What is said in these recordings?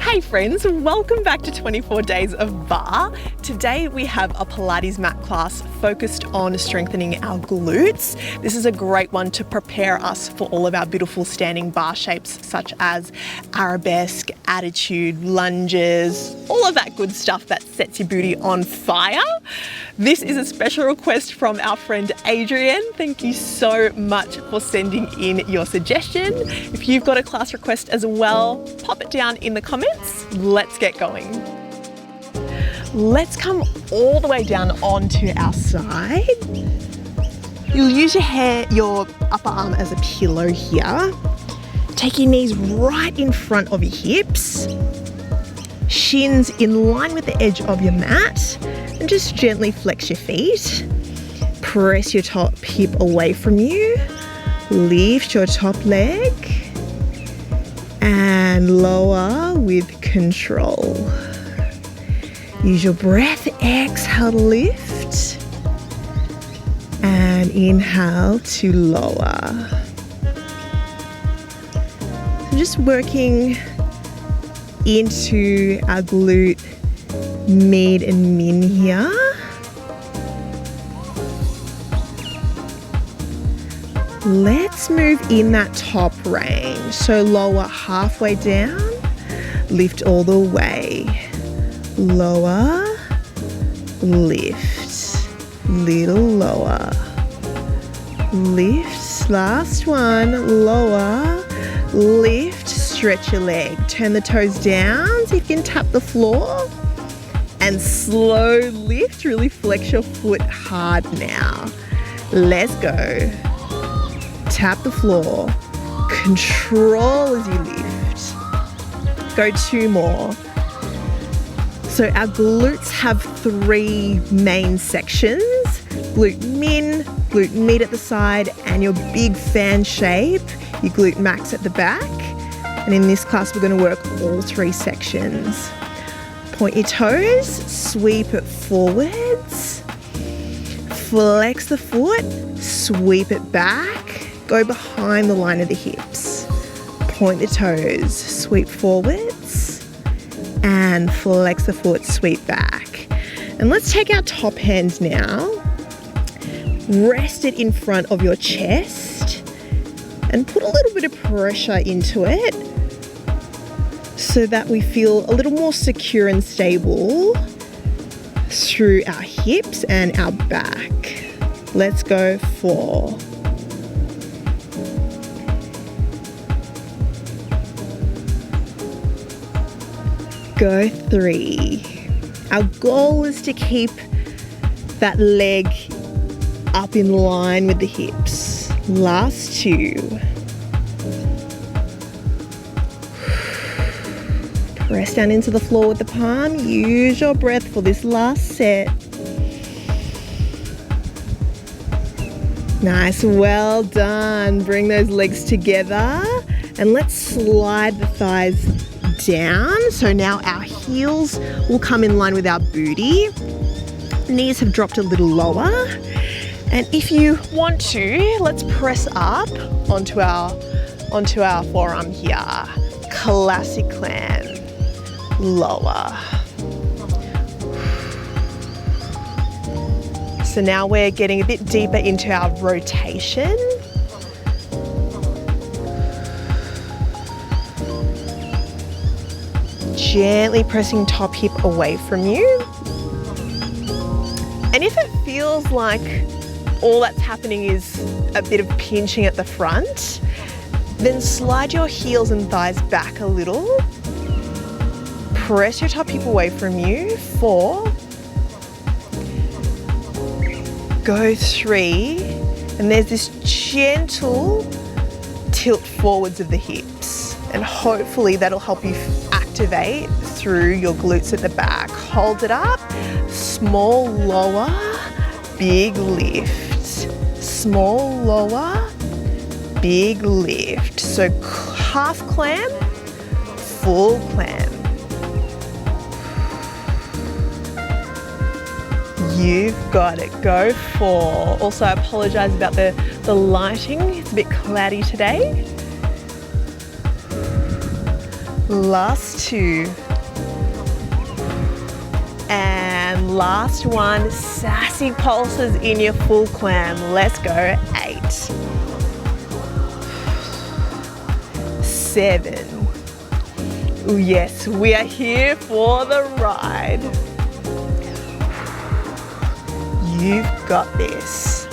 Hey friends, welcome back to 24 Days of Barre. Today we have a Pilates mat class focused on strengthening our glutes. This is a great one to prepare us for all of our beautiful standing bar shapes such as arabesque, attitude, lunges, all of that good stuff that sets your booty on fire. This is a special request from our friend Adrian. Thank you so much for sending in your suggestion. If you've got a class request as well, pop it down in the comments. Let's get going. Let's come all the way down onto our side. You'll use your upper arm as a pillow here. Take your knees right in front of your hips. Shins in line with the edge of your mat. And just gently flex your feet. Press your top hip away from you. Lift your top leg. And lower with control. Use your breath, exhale to lift. And inhale to lower. So just working into our glute mid and min here. Let's move in that top range. So lower halfway down, lift all the way. Lower, lift, little lower. Lift, last one, lower, lift, stretch your leg. Turn the toes down so you can tap the floor. And slow lift, really flex your foot hard now. Let's go. Tap the floor. Control as you lift. Go two more. So our glutes have three main sections. Glute min, glute mid at the side, and your big fan shape, your glute max at the back. And in this class, we're going to work all three sections. Point your toes, sweep it forwards, flex the foot, sweep it back, go behind the line of the hips. Point the toes, sweep forwards, and flex the foot, sweep back. And let's take our top hand now, rest it in front of your chest, and put a little bit of pressure into it, so that we feel a little more secure and stable through our hips and our back. Let's go 4. Go 3. Our goal is to keep that leg up in line with the hips. Last 2. Press down into the floor with the palm. Use your breath for this last set. Nice, well done. Bring those legs together and let's slide the thighs down. So now our heels will come in line with our booty. Knees have dropped a little lower. And if you want to, let's press up onto our forearm here. Classic clam. Lower. So now we're getting a bit deeper into our rotation. Gently pressing top hip away from you. And if it feels like all that's happening is a bit of pinching at the front, then slide your heels and thighs back a little. Press your top hip away from you. 4. Go 3. And there's this gentle tilt forwards of the hips. And hopefully that'll help you activate through your glutes at the back. Hold it up. Small lower, big lift. Small lower, big lift. So half clam, full clam. You've got it. Go 4. Also, I apologize about the lighting. It's a bit cloudy today. Last 2. And last 1, sassy pulses in your full clam. Let's go. 8, 7. Ooh, yes, we are here for the ride. You've got this.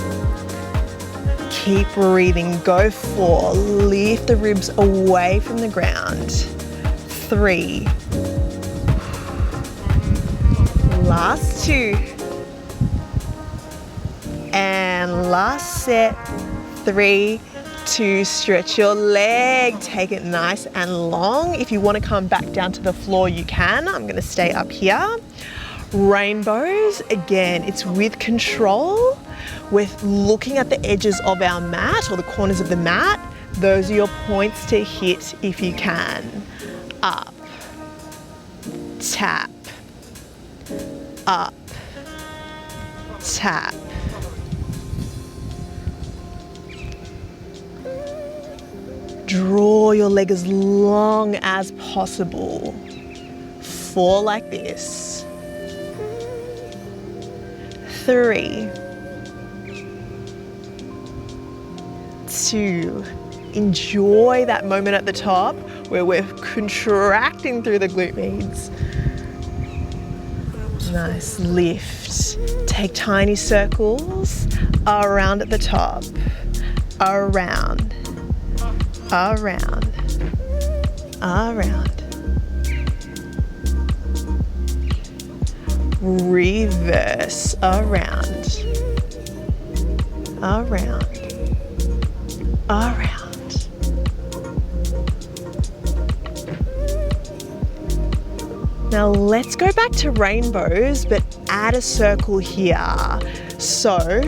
Keep breathing. Go 4. Lift the ribs away from the ground. 3. Last 2. And last set. 3, 2. Stretch your leg. Take it nice and long. If you want to come back down to the floor, you can. I'm going to stay up here. Rainbows, again, it's with control. We're looking at the edges of our mat or the corners of the mat. Those are your points to hit if you can. Up, tap, up, tap. Draw your leg as long as possible. 4 like this. 3, 2. Enjoy that moment at the top where we're contracting through the glute medians. Nice, lift. Take tiny circles around at the top. Around, around, around. Reverse, around, around, around. Now let's go back to rainbows, but add a circle here. So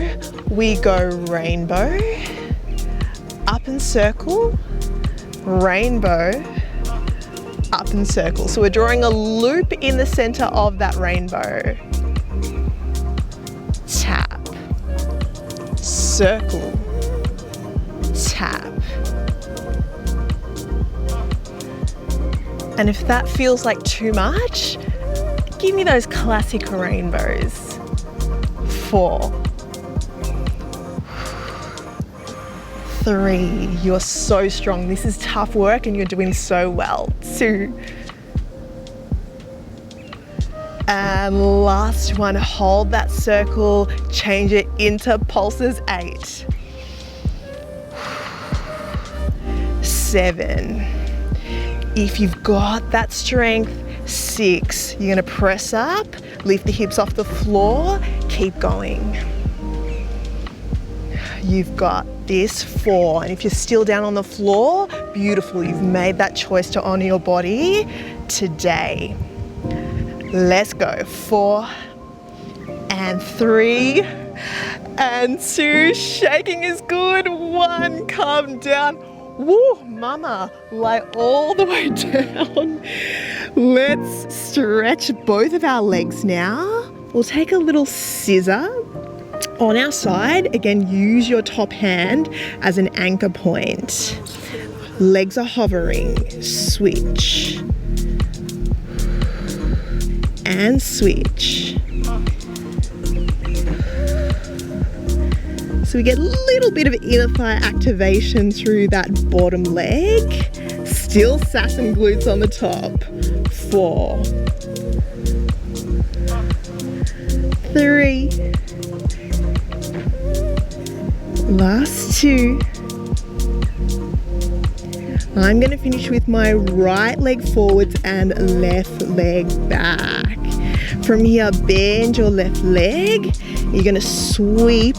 we go rainbow, up and circle, rainbow, up and circle. So we're drawing a loop in the center of that rainbow. Tap, circle, tap. And if that feels like too much, give me those classic rainbows. 4, 3, you're so strong. This is tough work and you're doing so well. 2. And last one, hold that circle, change it into pulses. 8, 7. If you've got that strength, 6. You're gonna press up, lift the hips off the floor, keep going. You've got this. 4, and if you're still down on the floor, beautiful, you've made that choice to honor your body today. Let's go. 4 and 3 and 2, shaking is good. 1, come down. Woo, mama, lie all the way down. Let's stretch both of our legs now. We'll take a little scissor on our side. Again, use your top hand as an anchor point. Legs are hovering. Switch. And switch. So we get a little bit of inner thigh activation through that bottom leg. Still sass and glutes on the top. 4, 3, last 2. I'm going to finish with my right leg forwards and left leg back. From here, bend your left leg. You're going to sweep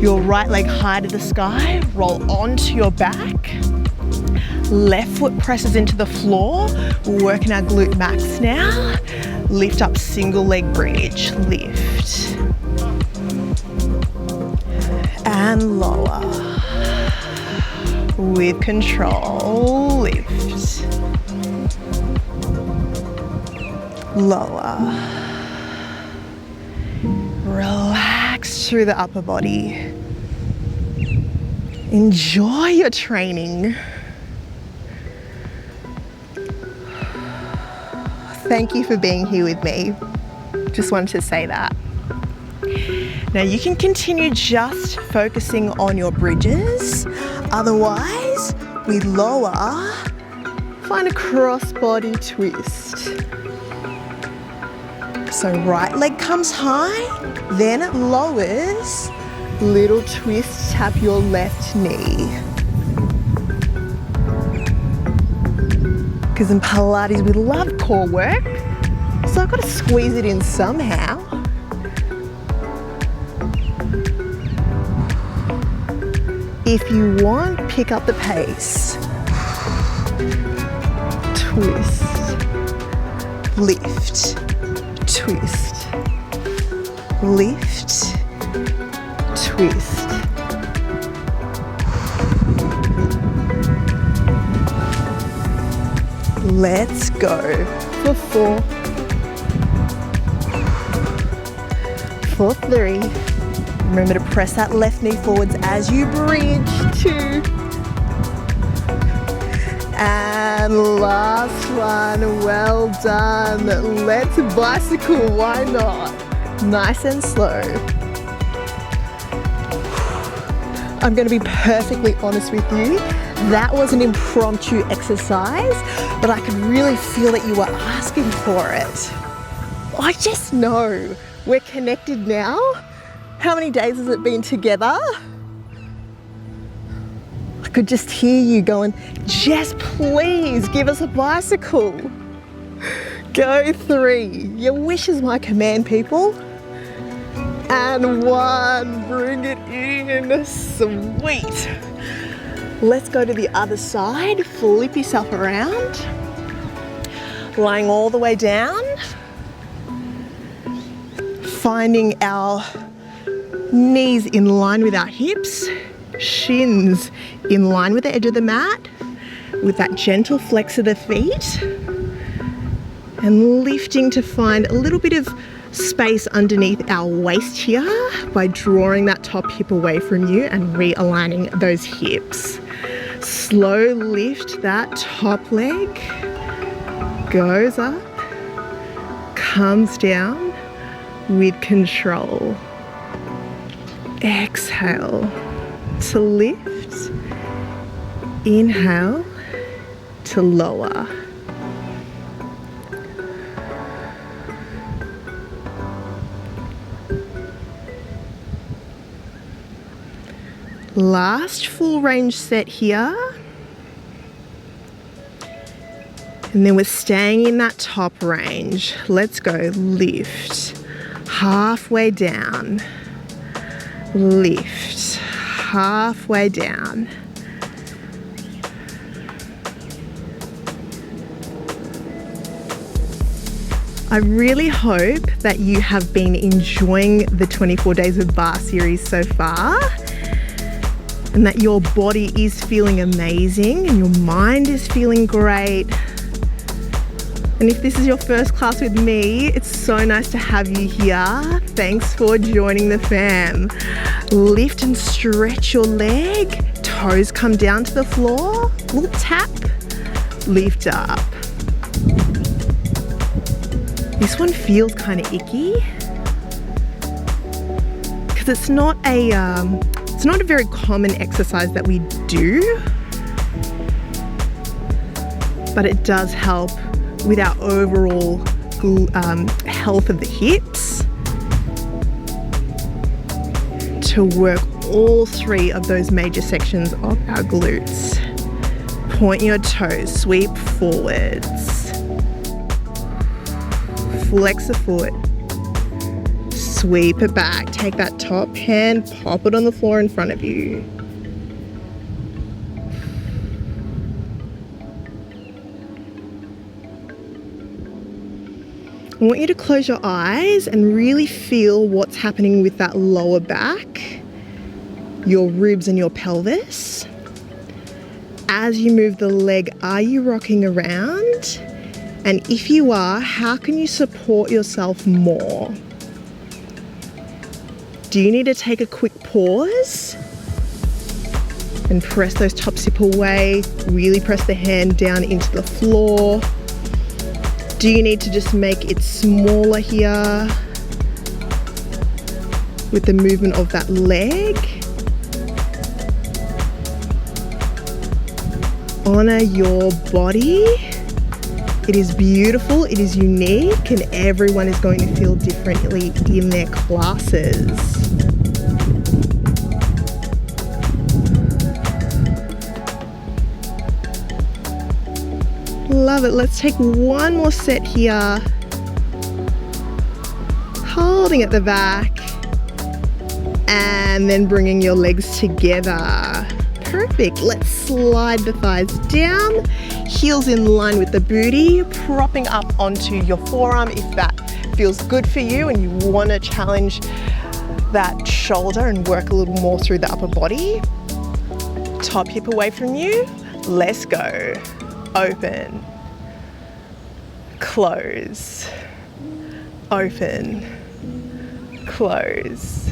your right leg high to the sky, roll onto your back. Left foot presses into the floor. We're working our glute max now. Lift up, single leg bridge, lift. And lower. With control, lift. Lower. Relax through the upper body. Enjoy your training. Thank you for being here with me. Just wanted to say that. Now you can continue just focusing on your bridges. Otherwise, we lower, find a cross-body twist. So right leg comes high, then it lowers. Little twist, tap your left knee. Because in Pilates we love core work, so I've got to squeeze it in somehow. If you want, pick up the pace. Twist, lift, twist, lift, twist. Let's go for 4, for 3. Remember to press that left knee forwards as you bridge. 2. And last one, well done. Let's bicycle, why not? Nice and slow. I'm going to be perfectly honest with you. That was an impromptu exercise, but I could really feel that you were asking for it. I just know we're connected now. How many days has it been together? I could just hear you going, Jess, please give us a bicycle. Go 3. Your wish is my command, people. And 1, bring it in, sweet. Let's go to the other side, flip yourself around. Lying all the way down. Finding our knees in line with our hips, shins in line with the edge of the mat, with that gentle flex of the feet, and lifting to find a little bit of space underneath our waist here by drawing that top hip away from you and realigning those hips. Slow lift, that top leg goes up, comes down with control. Exhale to lift, inhale to lower. Last full range set here. And then we're staying in that top range. Let's go, lift, halfway down, lift, halfway down. I really hope that you have been enjoying the 24 Days of Barre series so far, and that your body is feeling amazing and your mind is feeling great. And if this is your first class with me, it's so nice to have you here. Thanks for joining the fam. Lift and stretch your leg. Toes come down to the floor. Little tap. Lift up. This one feels kind of icky because it's not a very common exercise that we do, but it does help with our overall health of the hips to work all 3 of those major sections of our glutes. Point your toes, sweep forwards, flex the foot, sweep it back, take that top hand, pop it on the floor in front of you. I want you to close your eyes and really feel what's happening with that lower back, your ribs and your pelvis. As you move the leg, are you rocking around? And if you are, how can you support yourself more? Do you need to take a quick pause and press those tops hip away? Really press the hand down into the floor. Do you need to just make it smaller here with the movement of that leg? Honor your body. It is beautiful, it is unique, and everyone is going to feel differently in their classes. Love it. Let's take one more set here. Holding at the back and then bringing your legs together. Perfect. Let's slide the thighs down, heels in line with the booty, propping up onto your forearm if that feels good for you and you want to challenge that shoulder and work a little more through the upper body. Top hip away from you. Let's go. Open, close, open, close.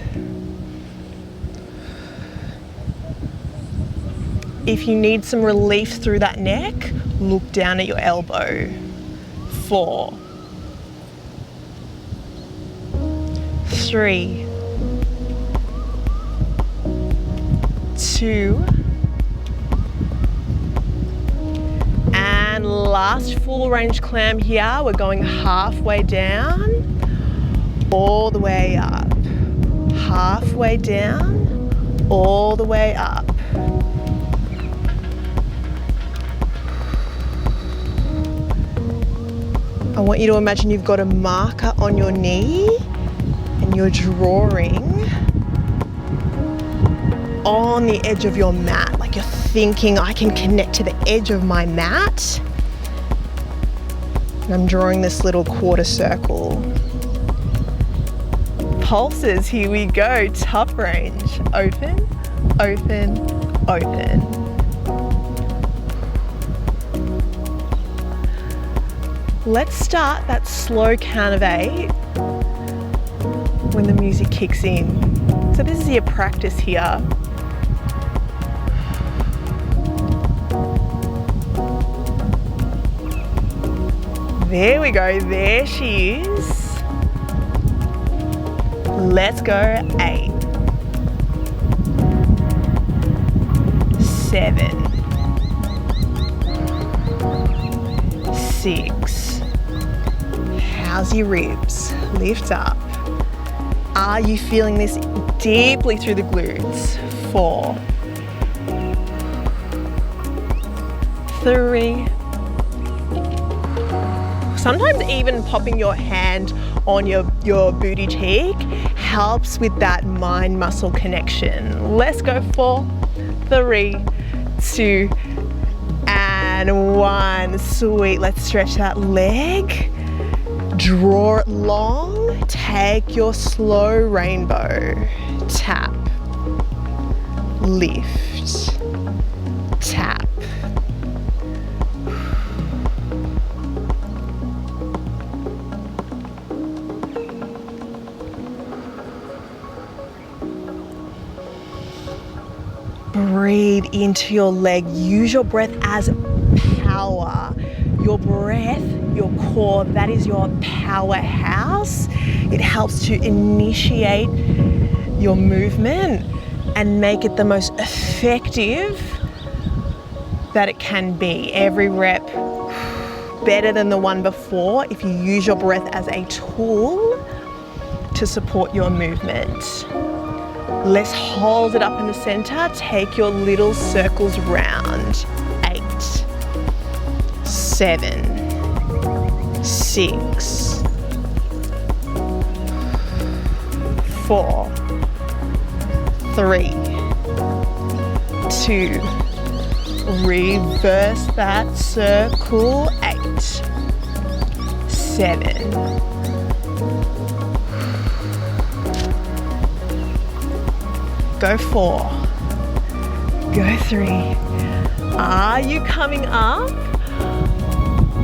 If you need some relief through that neck, look down at your elbow. 4, 3, 2, and last full range clam here. We're going halfway down, all the way up. Halfway down, all the way up. I want you to imagine you've got a marker on your knee and you're drawing on the edge of your mat, like you're thinking, I can connect to the edge of my mat. And I'm drawing this little quarter circle. Pulses, here we go, top range. Open, open, open. Let's start that slow count of 8 when the music kicks in. So this is your practice here. There we go, there she is. Let's go. 8, 7, 6. How's your ribs? Lift up. Are you feeling this deeply through the glutes? 4, 3. Sometimes even popping your hand on your booty cheek helps with that mind muscle connection. Let's go. 4, 3, 2, and 1. Sweet. Let's stretch that leg. Draw it long. Take your slow rainbow. Tap. Lift. Tap. Breathe into your leg. Use your breath as power. Your breath, your core, that is your powerhouse. It helps to initiate your movement and make it the most effective that it can be. Every rep better than the one before if you use your breath as a tool to support your movement. Let's hold it up in the center. Take your little circles round. 8, 7, 6, 4, 3, 2. Reverse that circle. 8, 7. Go 4, go 3. Are you coming up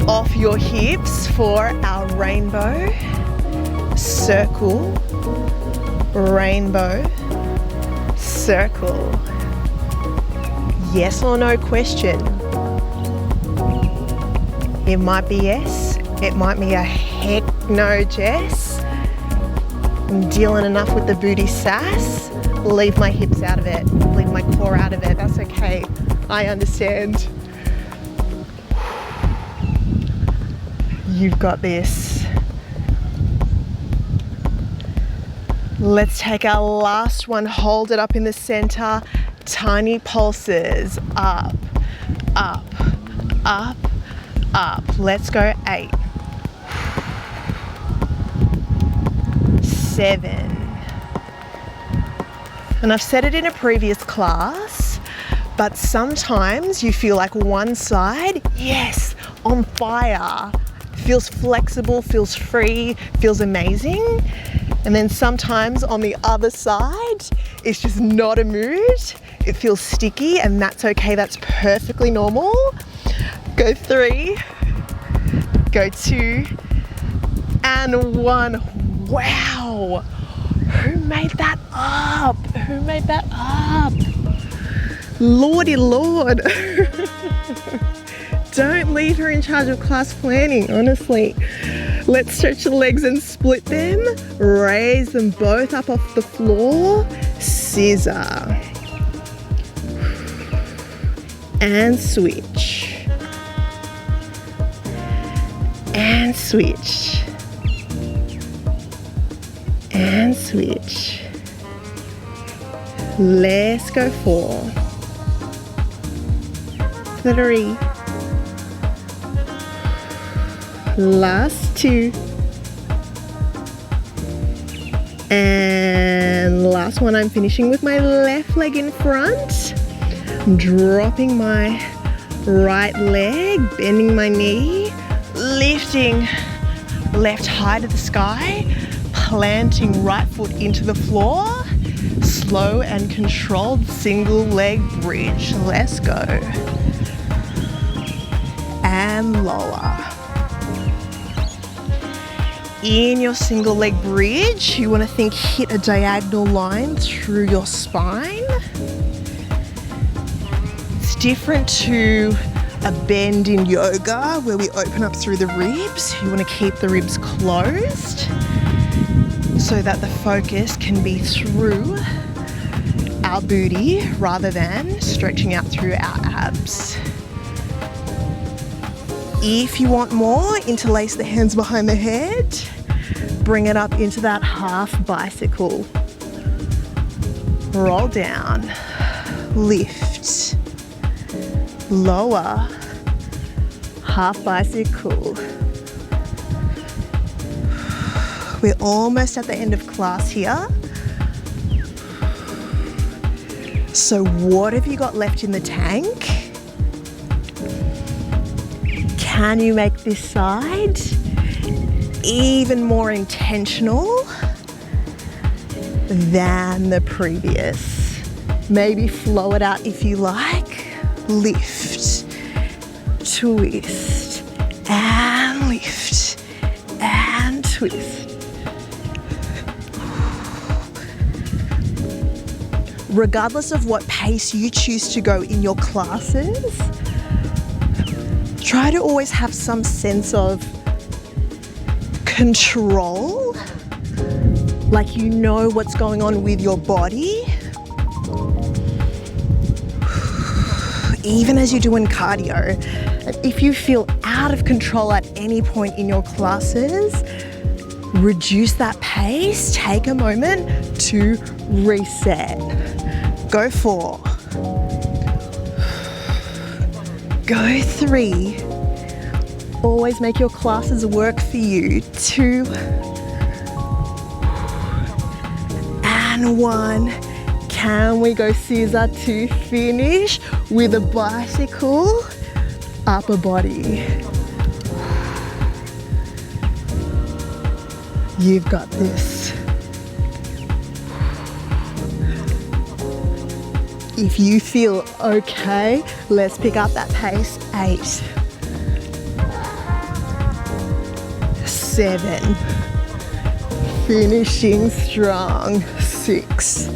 off your hips for our rainbow, circle, rainbow, circle? Yes or no question. It might be yes, It might be a heck no, Jess. I'm dealing enough with the booty sass. Leave my hips out of it. Leave my core out of it. That's okay. I understand. You've got this. Let's take our last one. Hold it up in the center. Tiny pulses. Up, up, up, up. Let's go. 8, 7. And I've said it in a previous class, but sometimes you feel like one side, yes, on fire, feels flexible, feels free, feels amazing. And then sometimes on the other side, it's just not a mood. It feels sticky, and that's okay. That's perfectly normal. Go 3, go 2, and 1. Wow. Who made that up? Who made that up? Lordy Lord. Don't leave her in charge of class planning, honestly. Let's stretch the legs and split them. Raise them both up off the floor. Scissor. And switch. And switch. And switch. Let's go 4, 3. Last 2. And last one. I'm finishing with my left leg in front. I'm dropping my right leg, bending my knee, lifting left high to the sky, planting right foot into the floor. Slow and controlled single leg bridge. Let's go. And lower. In your single leg bridge, you want to think hit a diagonal line through your spine. It's different to a bend in yoga where we open up through the ribs. You want to keep the ribs closed so that the focus can be through our booty rather than stretching out through our abs. If you want more, interlace the hands behind the head. Bring it up into that half bicycle. Roll down. Lift. Lower. Half bicycle. We're almost at the end of class here. So what have you got left in the tank? Can you make this side even more intentional than the previous? Maybe flow it out if you like. Lift, twist, and lift, and twist. Regardless of what pace you choose to go in your classes, try to always have some sense of control, like you know what's going on with your body. Even as you're doing cardio, if you feel out of control at any point in your classes, reduce that pace, take a moment to reset. Go 4. Go 3. Always make your classes work for you. 2. And 1. Can we go scissor to finish with a bicycle upper body? You've got this. If you feel okay, let's pick up that pace. 8, 7, finishing strong. 6.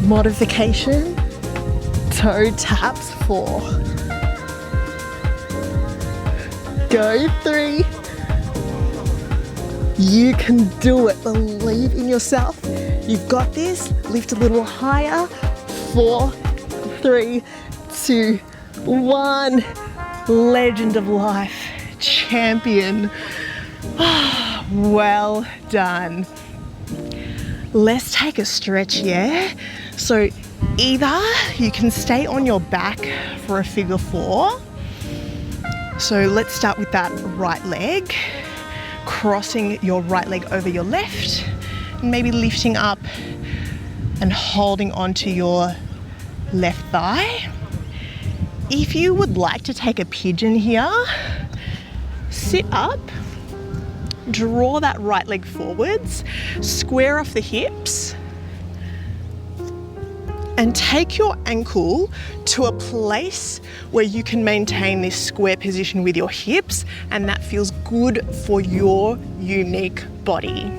Modification, toe taps. 4. go. 3. You can do it. Believe in yourself. You've got this. Lift a little higher. 4, 3, 2, 1. Legend of life. Champion. Well done. Let's take a stretch, yeah? So either you can stay on your back for a figure 4. So let's start with that right leg, crossing your right leg over your left, and maybe lifting up and holding onto your left thigh. If you would like to take a pigeon here, sit up, draw that right leg forwards, square off the hips, and take your ankle to a place where you can maintain this square position with your hips, and that feels good for your unique body.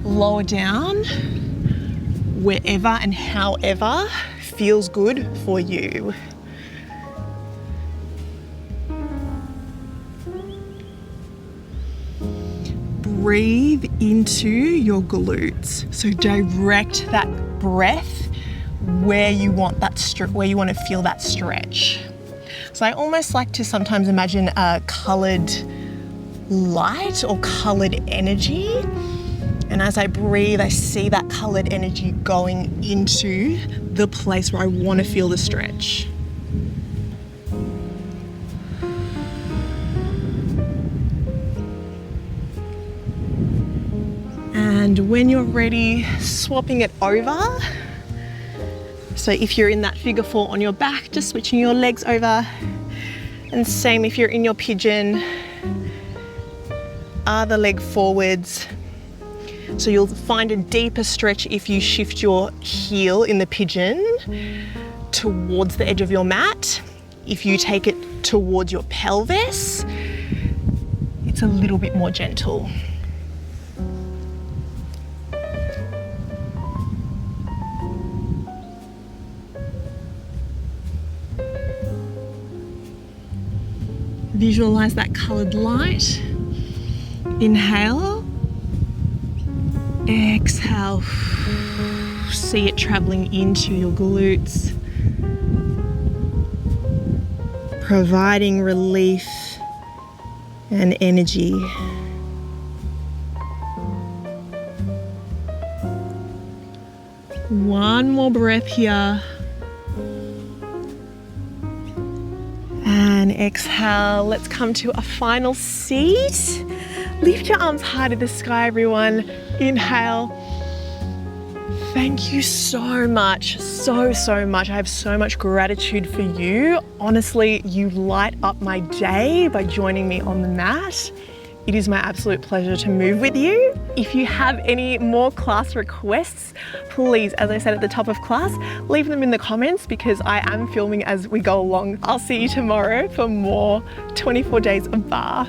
Lower down wherever and however feels good for you. Breathe into your glutes. So direct that breath where you want that where you want to feel that stretch. So I almost like to sometimes imagine a colored light or colored energy, and as I breathe I see that colored energy going into the place where I want to feel the stretch. And when you're ready, swapping it over. So if you're in that figure 4 on your back, just switching your legs over. And same if you're in your pigeon, other leg forwards. So you'll find a deeper stretch if you shift your heel in the pigeon towards the edge of your mat. If you take it towards your pelvis, it's a little bit more gentle. Visualize that colored light. Inhale. Exhale. See it traveling into your glutes, providing relief and energy. One more breath here. And exhale. Let's come to a final seat. Lift your arms high to the sky, everyone. Inhale. Thank you so much, so much. I have so much gratitude for you. Honestly, you light up my day by joining me on the mat. It is my absolute pleasure to move with you. If you have any more class requests, please, as I said at the top of class, leave them in the comments because I am filming as we go along. I'll see you tomorrow for more 24 Days of Barre.